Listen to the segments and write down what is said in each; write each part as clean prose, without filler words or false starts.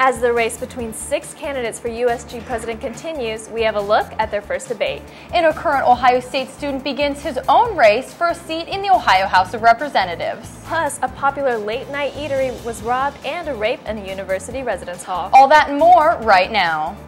As the race between 6 candidates for USG president continues, we have a look at their first debate. And a current Ohio State student begins his own race for a seat in the Ohio House of Representatives. Plus, a popular late-night eatery was robbed and a rape in a university residence hall. All that and more right now.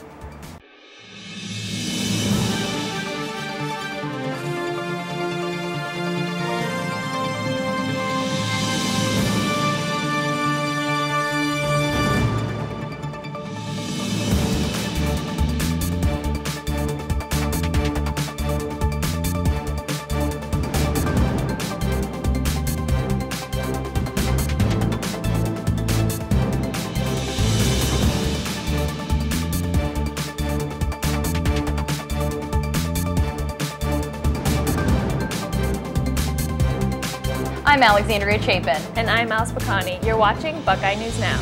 I'm Alexandria Chapin. And I'm Alice Bacani. You're watching Buckeye News Now.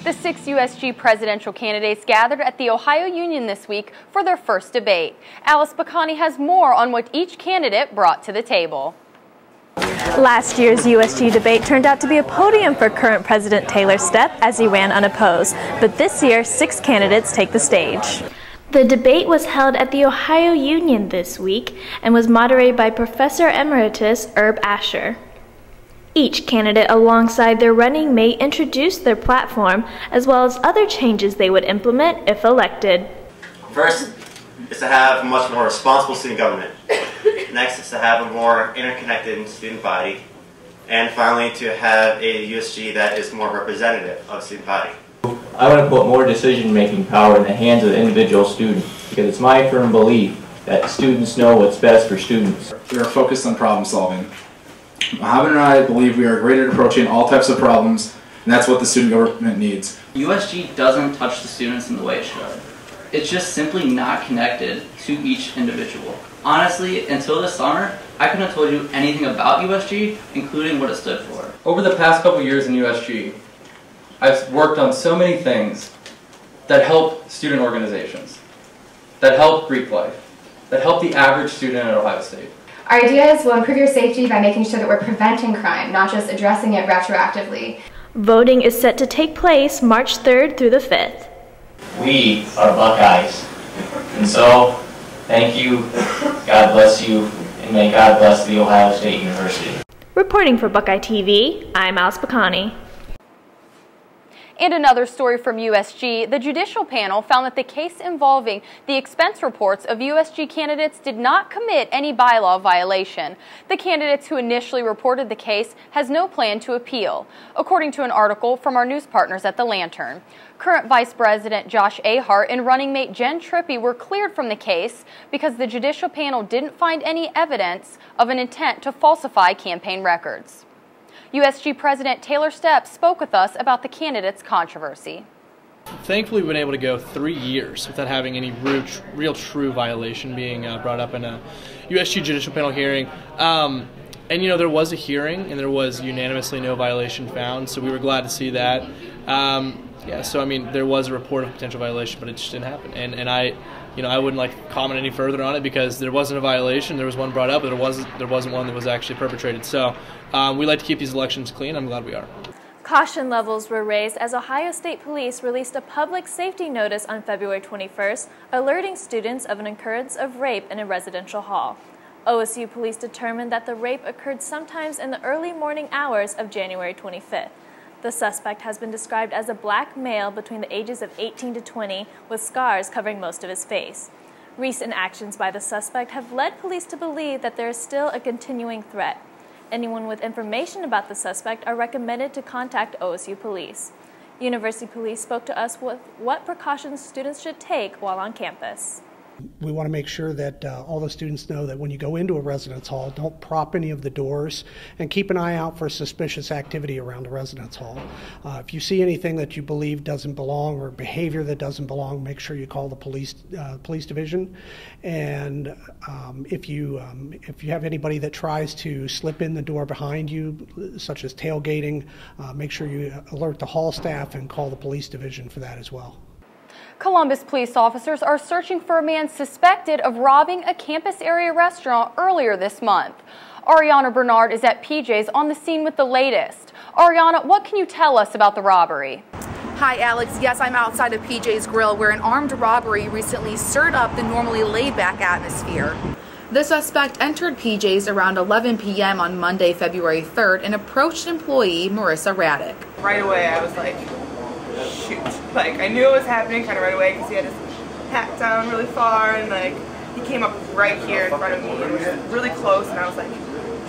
The 6 USG presidential candidates gathered at the Ohio Union this week for their first debate. Alice Bacani has more on what each candidate brought to the table. Last year's USG debate turned out to be a podium for current President Taylor Stepp as he ran unopposed. But this year, 6 candidates take the stage. The debate was held at the Ohio Union this week and was moderated by Professor Emeritus Herb Asher. Each candidate alongside their running mate introduced their platform as well as other changes they would implement if elected. First is to have a much more responsible student government. Next is to have a more interconnected student body. And finally, to have a USG that is more representative of the student body. I want to put more decision-making power in the hands of the individual student because it's my firm belief that students know what's best for students. We are focused on problem solving. Mohammed and I believe we are great at approaching all types of problems, and that's what the student government needs. USG doesn't touch the students in the way it should. It's just simply not connected to each individual. Honestly, until this summer, I couldn't have told you anything about USG, including what it stood for. Over the past couple years in USG, I've worked on so many things that help student organizations, that help Greek life, that help the average student at Ohio State. Our ideas will improve your safety by making sure that we're preventing crime, not just addressing it retroactively. Voting is set to take place March 3rd through the 5th. We are Buckeyes. And so, thank you, God bless you, and may God bless the Ohio State University. Reporting for Buckeye TV, I'm Alice Bacani. And another story from USG, the judicial panel found that the case involving the expense reports of USG candidates did not commit any bylaw violation. The candidates who initially reported the case has no plan to appeal, according to an article from our news partners at The Lantern. Current Vice President Josh Ahart and running mate Jen Trippi were cleared from the case because the judicial panel didn't find any evidence of an intent to falsify campaign records. USG President Taylor Stepp spoke with us about the candidates' controversy. Thankfully, we've been able to go 3 years without having any real true violation being brought up in a USG judicial panel hearing. And, you know, there was a hearing, and there was unanimously no violation found, so we were glad to see that. Yeah, so, I mean, there was a report of potential violation, but it just didn't happen. And I wouldn't like to comment any further on it because there wasn't a violation. There was one brought up, but there wasn't one that was actually perpetrated. So we like to keep these elections clean. I'm glad we are. Caution levels were raised as Ohio State Police released a public safety notice on February 21st, alerting students of an occurrence of rape in a residential hall. OSU police determined that the rape occurred sometimes in the early morning hours of January 25th. The suspect has been described as a black male between the ages of 18 to 20 with scars covering most of his face. Recent actions by the suspect have led police to believe that there is still a continuing threat. Anyone with information about the suspect are recommended to contact OSU police. University police spoke to us with what precautions students should take while on campus. We want to make sure that all the students know that when you go into a residence hall, don't prop any of the doors and keep an eye out for suspicious activity around the residence hall. If you see anything that you believe doesn't belong or behavior that doesn't belong, make sure you call the police division. And if you have anybody that tries to slip in the door behind you, such as tailgating, make sure you alert the hall staff and call the police division for that as well. Columbus police officers are searching for a man suspected of robbing a campus area restaurant earlier this month. Ariana Bernard is at PJ's on the scene with the latest. Ariana, what can you tell us about the robbery? Hi, Alex. Yes, I'm outside of PJ's Grill, where an armed robbery recently stirred up the normally laid-back atmosphere. The suspect entered PJ's around 11 p.m. on Monday, February 3rd, and approached employee Maurice Clarett. Right away, I was like, shoot. Like, I knew it was happening kind of right away because he had his hat down really far, and like, he came up right here in front of me. It was really close, and I was like,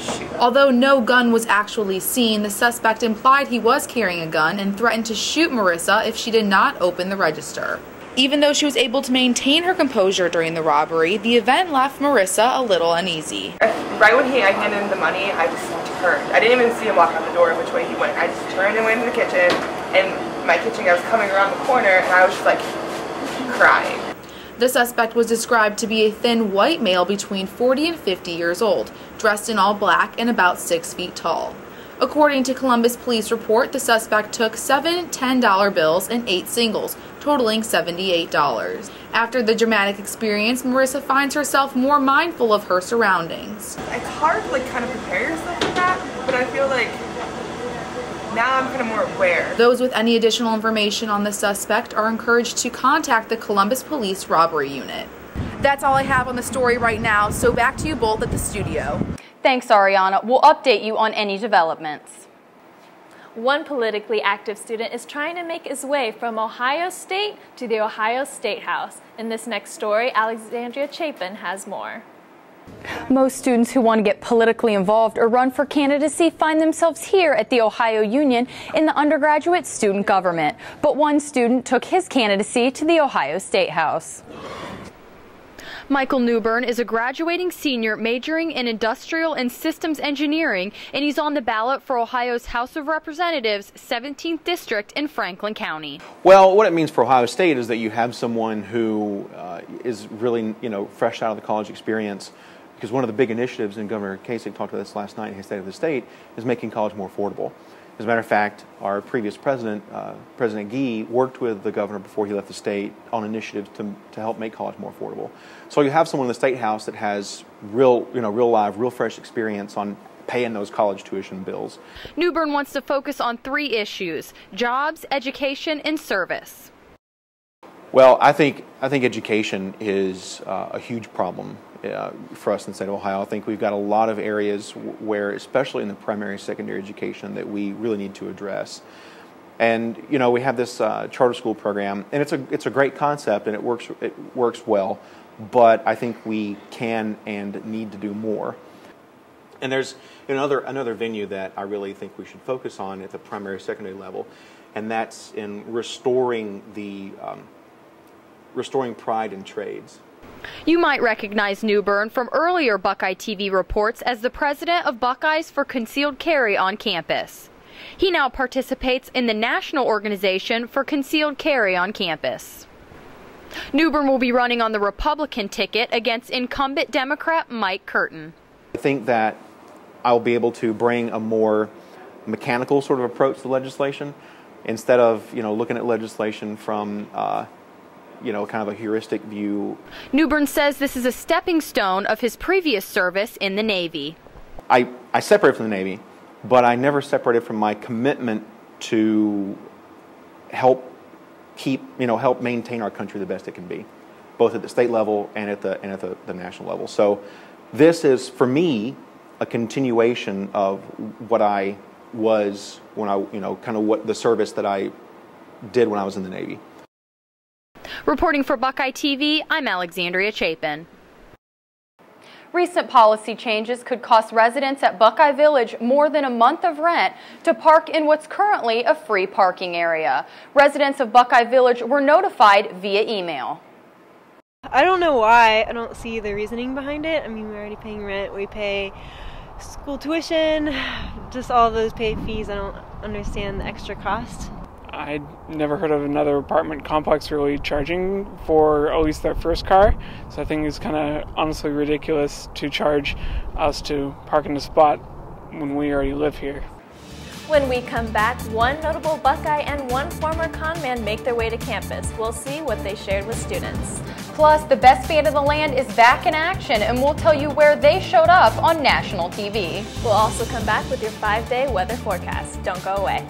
shoot. Although no gun was actually seen, the suspect implied he was carrying a gun and threatened to shoot Marissa if she did not open the register. Even though she was able to maintain her composure during the robbery, the event left Marissa a little uneasy. Right when I handed him the money, I just turned. I didn't even see him walk out the door which way he went. I just turned and went into the kitchen, and my kitchen, I was coming around the corner, and I was just like crying. The suspect was described to be a thin white male between 40 and 50 years old, dressed in all black and about 6 feet tall. According to Columbus Police report, the suspect took 7 $10 bills and 8 singles, totaling $78. After the dramatic experience, Marissa finds herself more mindful of her surroundings. It's hard to like kind of prepare yourself for that, but I feel like now I'm kind of more aware. Those with any additional information on the suspect are encouraged to contact the Columbus Police Robbery Unit. That's all I have on the story right now, so back to you both at the studio. Thanks, Ariana. We'll update you on any developments. One politically active student is trying to make his way from Ohio State to the Ohio State House. In this next story, Alexandria Chapin has more. Most students who want to get politically involved or run for candidacy find themselves here at the Ohio Union in the undergraduate student government. But one student took his candidacy to the Ohio State House. Michael Newbern is a graduating senior majoring in industrial and systems engineering, and he's on the ballot for Ohio's House of Representatives, 17th District in Franklin County. Well, what it means for Ohio State is that you have someone who is really, fresh out of the college experience, because one of the big initiatives, and Governor Kasich talked about this last night in his State of the State, is making college more affordable. As a matter of fact, our previous president, President Gee, worked with the governor before he left the state on initiatives to help make college more affordable. So you have someone in the State House that has real live, real fresh experience on paying those college tuition bills. Newbern wants to focus on 3 issues: jobs, education, and service. Well, I think education is a huge problem for us in the state of Ohio. I think we've got a lot of areas where, especially in the primary, secondary education, that we really need to address. And we have this charter school program, and it's a great concept, and it works well. But I think we can and need to do more. And there's another venue that I really think we should focus on at the primary, secondary level, and that's in restoring pride in trades. You might recognize Newbern from earlier Buckeye TV reports as the president of Buckeyes for Concealed Carry on campus. He now participates in the national organization for concealed carry on campus. Newbern will be running on the Republican ticket against incumbent Democrat Mike Curtin. I think that I'll be able to bring a more mechanical sort of approach to legislation instead of looking at legislation from kind of a heuristic view. Newbern says this is a stepping stone of his previous service in the Navy. I separated from the Navy, but I never separated from my commitment to help maintain our country the best it can be, both at the state level and at the national level. So this is, for me, a continuation of what I was when I, kind of what the service that I did when I was in the Navy. Reporting for Buckeye TV, I'm Alexandria Chapin. Recent policy changes could cost residents at Buckeye Village more than a month of rent to park in what's currently a free parking area. Residents of Buckeye Village were notified via email. I don't know why. I don't see the reasoning behind it. I mean, we're already paying rent. We pay school tuition, just all those paid fees. I don't understand the extra cost. I'd never heard of another apartment complex really charging for at least their first car, so I think it's kind of honestly ridiculous to charge us to park in a spot when we already live here. When we come back, one notable Buckeye and one former con man make their way to campus. We'll see what they shared with students. Plus, the best band in the land is back in action, and we'll tell you where they showed up on national TV. We'll also come back with your 5-day weather forecast. Don't go away.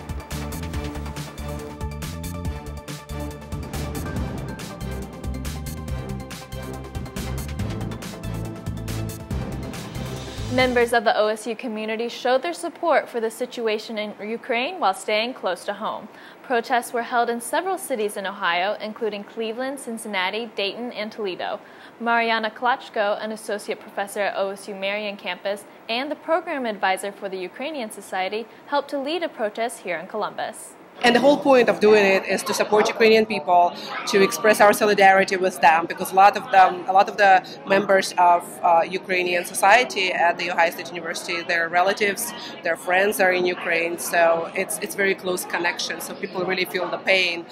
Members of the OSU community showed their support for the situation in Ukraine while staying close to home. Protests were held in several cities in Ohio, including Cleveland, Cincinnati, Dayton, and Toledo. Mariana Klachko, an associate professor at OSU Marion campus and the program advisor for the Ukrainian Society, helped to lead a protest here in Columbus. And the whole point of doing it is to support Ukrainian people, to express our solidarity with them, because a lot of the members of Ukrainian society at the Ohio State University, their relatives, their friends are in Ukraine, so it's very close connection, so people really feel the pain.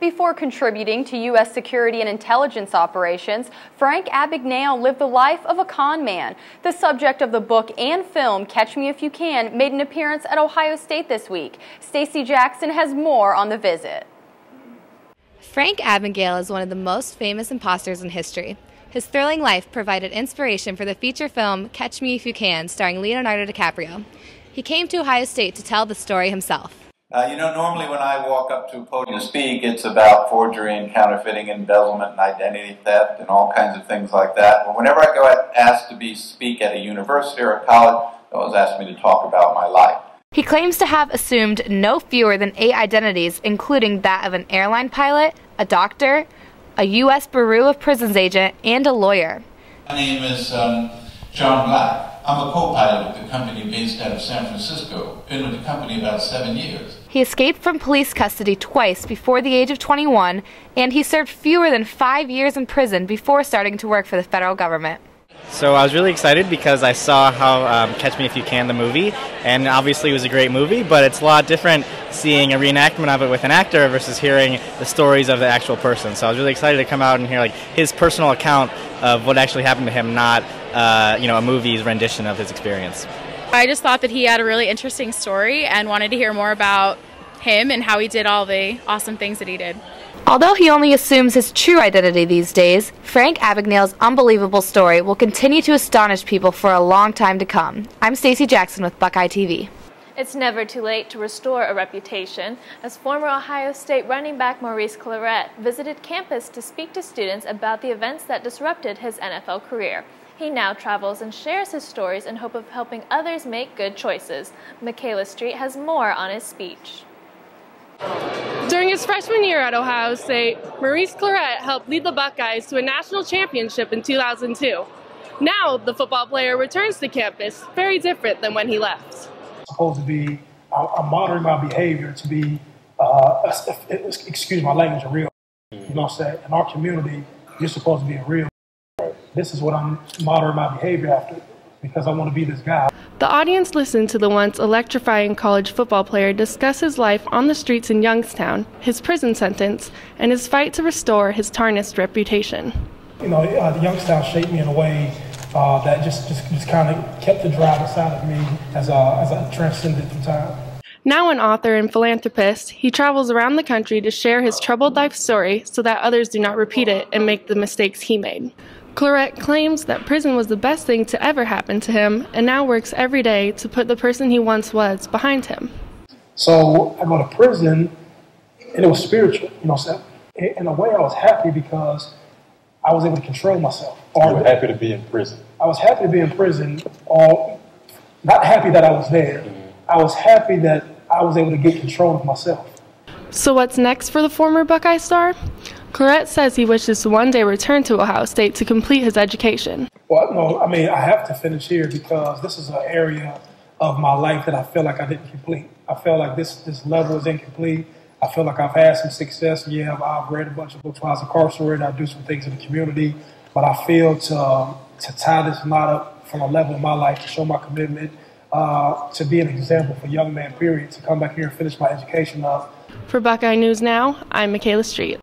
Before contributing to U.S. security and intelligence operations, Frank Abagnale lived the life of a con man. The subject of the book and film, Catch Me If You Can, made an appearance at Ohio State this week. Stacey Jackson has more on the visit. Frank Abagnale is one of the most famous imposters in history. His thrilling life provided inspiration for the feature film Catch Me If You Can, starring Leonardo DiCaprio. He came to Ohio State to tell the story himself. Normally when I walk up to a podium to speak, it's about forgery and counterfeiting, embezzlement and identity theft and all kinds of things like that. But whenever I go asked to speak at a university or a college, they always ask me to talk about my life. He claims to have assumed no fewer than 8 identities, including that of an airline pilot, a doctor, a U.S. Bureau of Prisons agent, and a lawyer. My name is John Black. I'm a co-pilot with the company based out of San Francisco. Been with the company about 7 years. He escaped from police custody twice before the age of 21, and he served fewer than 5 years in prison before starting to work for the federal government. So I was really excited because I saw how Catch Me If You Can, the movie, and obviously it was a great movie, but it's a lot different seeing a reenactment of it with an actor versus hearing the stories of the actual person. So I was really excited to come out and hear his personal account of what actually happened to him, not a movie's rendition of his experience. I just thought that he had a really interesting story and wanted to hear more about him and how he did all the awesome things that he did. Although he only assumes his true identity these days, Frank Abagnale's unbelievable story will continue to astonish people for a long time to come. I'm Stacey Jackson with Buckeye TV. It's never too late to restore a reputation, as former Ohio State running back Maurice Clarett visited campus to speak to students about the events that disrupted his NFL career. He now travels and shares his stories in hope of helping others make good choices. Michaela Street has more on his speech. During his freshman year at Ohio State, Maurice Clarett helped lead the Buckeyes to a national championship in 2002. Now, the football player returns to campus, very different than when he left. It's supposed to be, I'm monitoring my behavior to be, excuse my language, a real. You know what I'm saying? In our community, you're supposed to be a real. This is what I'm monitoring my behavior after, because I want to be this guy. The audience listened to the once electrifying college football player discuss his life on the streets in Youngstown, his prison sentence, and his fight to restore his tarnished reputation. Youngstown shaped me in a way that just kind of kept the drive inside of me as I transcended through time. Now an author and philanthropist, he travels around the country to share his troubled life story so that others do not repeat it and make the mistakes he made. Clarett claims that prison was the best thing to ever happen to him and now works every day to put the person he once was behind him. So I go to prison and it was spiritual, In a way I was happy because I was able to control myself. You were happy to be in prison? I was happy to be in prison, not happy that I was there. I was happy that I was able to get control of myself. So what's next for the former Buckeye star? Clarett says he wishes to one day return to Ohio State to complete his education. Well, no, I have to finish here because this is an area of my life that I feel like I didn't complete. I feel like this level is incomplete. I feel like I've had some success. Yeah, I've read a bunch of books while I was incarcerated. I do some things in the community. But I feel to tie this knot up from a level in my life, to show my commitment, to be an example for young men, period, to come back here and finish my education up. For Buckeye News Now, I'm Michaela Street.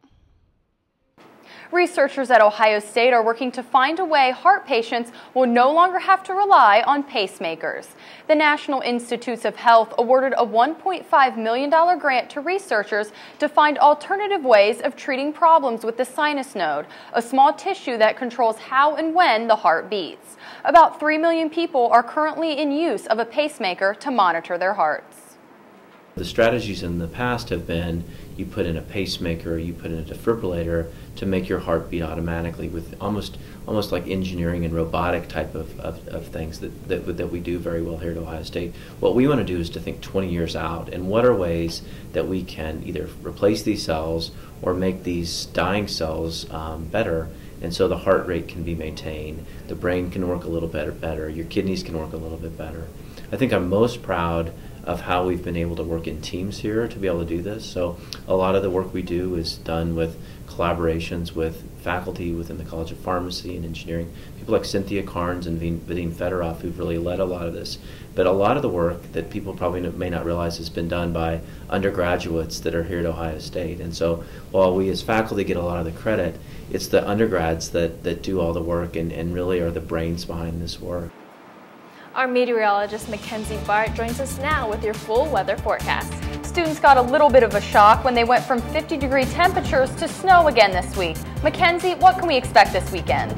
Researchers at Ohio State are working to find a way heart patients will no longer have to rely on pacemakers. The National Institutes of Health awarded a $1.5 million grant to researchers to find alternative ways of treating problems with the sinus node, a small tissue that controls how and when the heart beats. About 3 million people are currently in use of a pacemaker to monitor their hearts. The strategies in the past have been you put in a pacemaker, you put in a defibrillator to make your heart beat automatically, with almost like engineering and robotic type of things that we do very well here at Ohio State. What we want to do is to think 20 years out, and what are ways that we can either replace these cells or make these dying cells better, and so the heart rate can be maintained, the brain can work a little better, your kidneys can work a little bit better. I think I'm most proud of how we've been able to work in teams here to be able to do this. So a lot of the work we do is done with collaborations with faculty within the College of Pharmacy and Engineering, people like Cynthia Carnes and Vadim Fedorov, who've really led a lot of this. But a lot of the work that people probably may not realize has been done by undergraduates that are here at Ohio State. And so while we as faculty get a lot of the credit, it's the undergrads that do all the work and really are the brains behind this work. Our meteorologist Mackenzie Bart joins us now with your full weather forecast. Students got a little bit of a shock when they went from 50-degree temperatures to snow again this week. Mackenzie, what can we expect this weekend?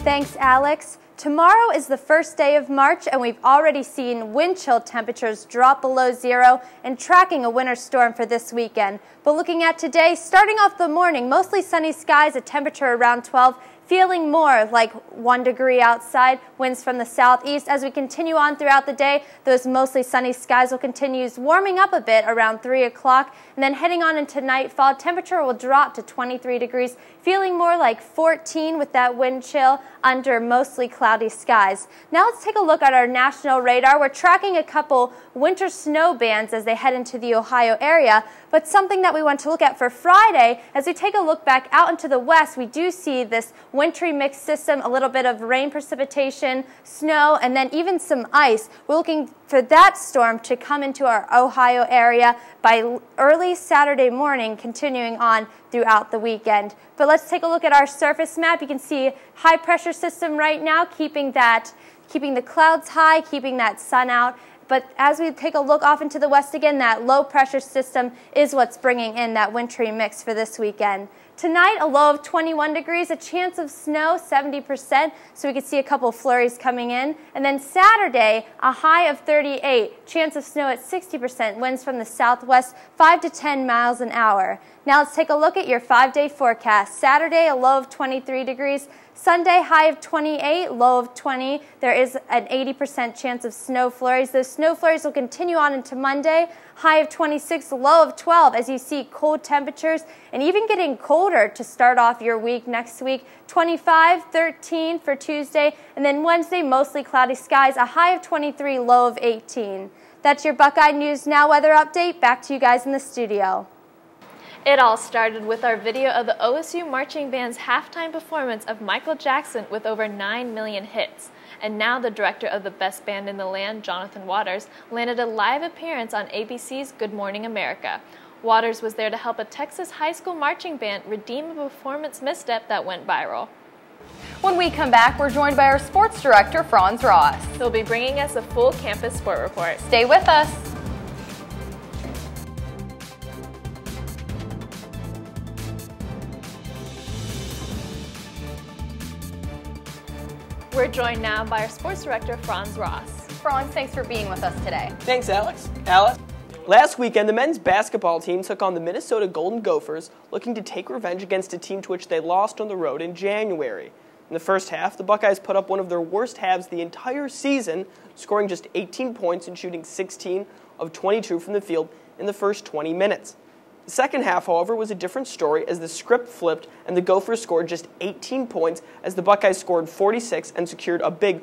Thanks, Alex. Tomorrow is the first day of March, and we've already seen wind chill temperatures drop below zero and tracking a winter storm for this weekend. But looking at today, starting off the morning, mostly sunny skies, a temperature around 12, feeling more like 1 degree outside, winds from the southeast. As we continue on throughout the day, those mostly sunny skies will continue warming up a bit around 3 o'clock, and then heading on into nightfall, temperature will drop to 23 degrees, feeling more like 14 with that wind chill under mostly cloudy skies. Now let's take a look at our national radar. We're tracking a couple winter snow bands as they head into the Ohio area, but something that we want to look at for Friday, as we take a look back out into the west, we do see this wintry mixed system, a little bit of rain precipitation, snow, and then even some ice. We're looking for that storm to come into our Ohio area by early Saturday morning, continuing on throughout the weekend. But let's take a look at our surface map. You can see high pressure system right now, keeping the clouds high, keeping that sun out. But as we take a look off into the west again, that low pressure system is what's bringing in that wintry mix for this weekend. Tonight, a low of 21 degrees, a chance of snow, 70%, so we could see a couple flurries coming in. And then Saturday, a high of 38, chance of snow at 60%, winds from the southwest, 5 to 10 miles an hour. Now let's take a look at your 5-day forecast. Saturday, a low of 23 degrees. Sunday, high of 28, low of 20. There is an 80% chance of snow flurries. Those snow flurries will continue on into Monday. High of 26, low of 12 as you see cold temperatures and even getting colder to start off your week next week. 25, 13 for Tuesday, and then Wednesday, mostly cloudy skies, a high of 23, low of 18. That's your Buckeye News Now weather update. Back to you guys in the studio. It all started with our video of the OSU Marching Band's halftime performance of Michael Jackson with over 9 million hits. And now the director of the best band in the land, Jonathan Waters, landed a live appearance on ABC's Good Morning America. Waters was there to help a Texas high school marching band redeem a performance misstep that went viral. When we come back, we're joined by our sports director, Franz Ross. He'll be bringing us a full campus sport report. Stay with us. We're joined now by our sports director, Franz Ross. Franz, thanks for being with us today. Thanks, Alex. Alice. Last weekend, the men's basketball team took on the Minnesota Golden Gophers, looking to take revenge against a team to which they lost on the road in January. In the first half, the Buckeyes put up one of their worst halves the entire season, scoring just 18 points and shooting 16 of 22 from the field in the first 20 minutes. The second half, however, was a different story as the script flipped and the Gophers scored just 18 points as the Buckeyes scored 46 and secured a big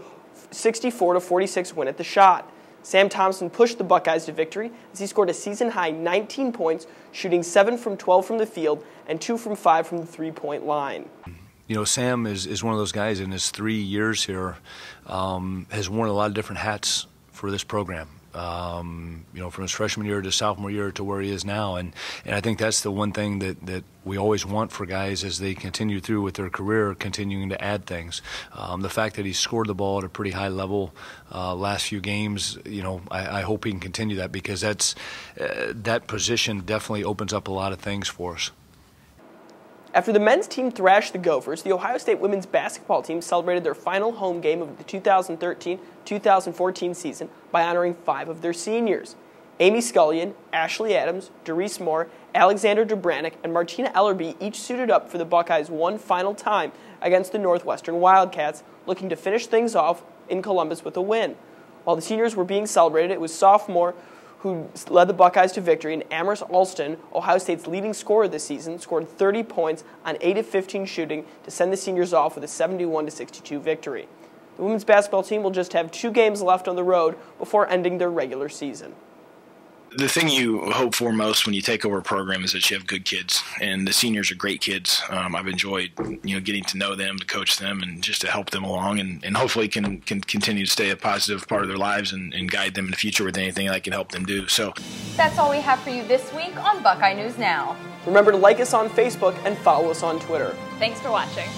64-46 win at the shot. Sam Thompson pushed the Buckeyes to victory as he scored a season-high 19 points, shooting 7 from 12 from the field and 2 from 5 from the three-point line. You know, Sam is one of those guys in his 3 years here, has worn a lot of different hats for this program. You know, from his freshman year to sophomore year to where he is now, and I think that's the one thing that we always want for guys as they continue through with their career, continuing to add things. The fact that he scored the ball at a pretty high level last few games, you know, I hope he can continue that, because that position definitely opens up a lot of things for us. After the men's team thrashed the Gophers, the Ohio State women's basketball team celebrated their final home game of the 2013-2014 2014 season by honoring 5 of their seniors. Amy Scullion, Ashley Adams, Doris Moore, Alexander Dubranick, and Martina Ellerby each suited up for the Buckeyes one final time against the Northwestern Wildcats, looking to finish things off in Columbus with a win. While the seniors were being celebrated, it was sophomore who led the Buckeyes to victory, and Amherst Alston, Ohio State's leading scorer this season, scored 30 points on 8 of 15 shooting to send the seniors off with a 71-62 victory. The women's basketball team will just have 2 games left on the road before ending their regular season. The thing you hope for most when you take over a program is that you have good kids, and the seniors are great kids. I've enjoyed, getting to know them, to coach them, and just to help them along, and hopefully can continue to stay a positive part of their lives and guide them in the future with anything I can help them do. So that's all we have for you this week on Buckeye News Now. Remember to like us on Facebook and follow us on Twitter. Thanks for watching.